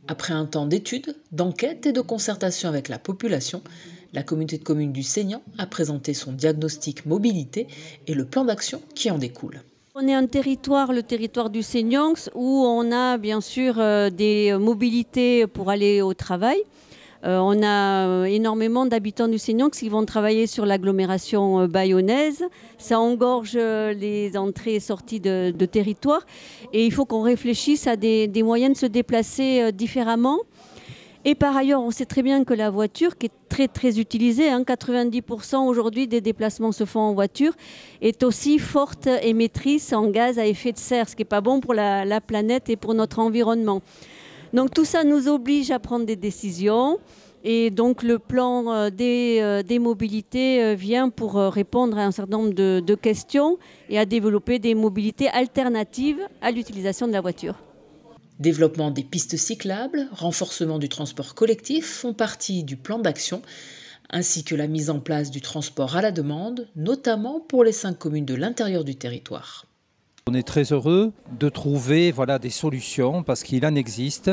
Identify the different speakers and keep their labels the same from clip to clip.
Speaker 1: Après un temps d'études, d'enquête et de concertation avec la population, la communauté de communes du Seignan a présenté son diagnostic mobilité et le plan d'action qui en découle.
Speaker 2: On est un territoire, le territoire du Seignan, où on a bien sûr des mobilités pour aller au travail. On a énormément d'habitants du Seignan qui vont travailler sur l'agglomération bayonnaise. Ça engorge les entrées et sorties de territoire. Et il faut qu'on réfléchisse à des moyens de se déplacer différemment. Et par ailleurs, on sait très bien que la voiture, qui est très très utilisée, 90% aujourd'hui des déplacements se font en voiture, est aussi forte émettrice en gaz à effet de serre, ce qui n'est pas bon pour la planète et pour notre environnement. Donc tout ça nous oblige à prendre des décisions. Et donc le plan des mobilités vient pour répondre à un certain nombre de questions et à développer des mobilités alternatives à l'utilisation de la voiture.
Speaker 1: Développement des pistes cyclables, renforcement du transport collectif font partie du plan d'action, ainsi que la mise en place du transport à la demande, notamment pour les 5 communes de l'intérieur du territoire.
Speaker 3: On est très heureux de trouver des solutions parce qu'il en existe.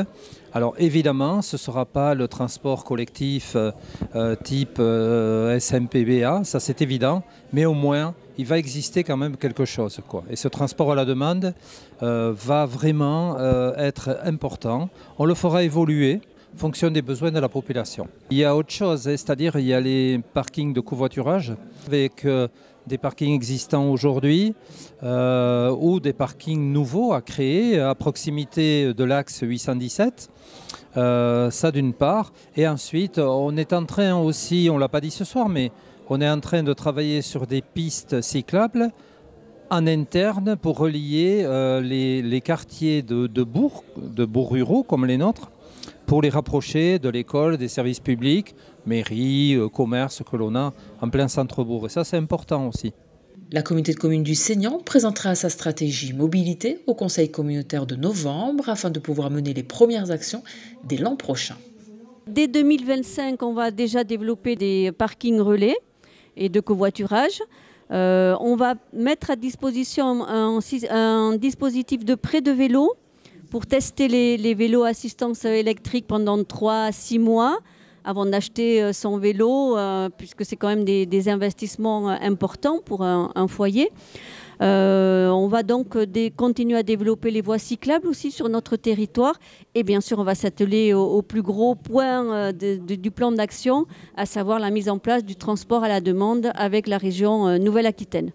Speaker 3: Alors évidemment, ce ne sera pas le transport collectif type SMPBA, ça c'est évident, mais au moins il va exister quand même quelque chose, quoi. Et ce transport à la demande va vraiment être important. On le fera évoluer en fonction des besoins de la population. Il y a autre chose, c'est-à-dire il y a les parkings de covoiturage avec des parkings existants aujourd'hui ou des parkings nouveaux à créer à proximité de l'axe 817. Ça d'une part. Et ensuite, on est en train aussi, on ne l'a pas dit ce soir, mais on est en train de travailler sur des pistes cyclables en interne pour relier les quartiers de bourgs ruraux comme les nôtres, pour les rapprocher de l'école, des services publics, mairie, commerce que l'on a en plein centre-bourg. Et ça, c'est important aussi.
Speaker 1: La communauté de communes du Seignan présentera sa stratégie mobilité au conseil communautaire de novembre afin de pouvoir mener les premières actions dès l'an prochain.
Speaker 2: Dès 2025, on va déjà développer des parkings relais et de covoiturage. On va mettre à disposition un dispositif de prêt de vélo pour tester les vélos assistance électrique pendant 3 à 6 mois avant d'acheter son vélo, puisque c'est quand même des investissements importants pour un foyer. On va donc continuer à développer les voies cyclables aussi sur notre territoire. Et bien sûr, on va s'atteler au plus gros point du plan d'action, à savoir la mise en place du transport à la demande avec la région Nouvelle-Aquitaine.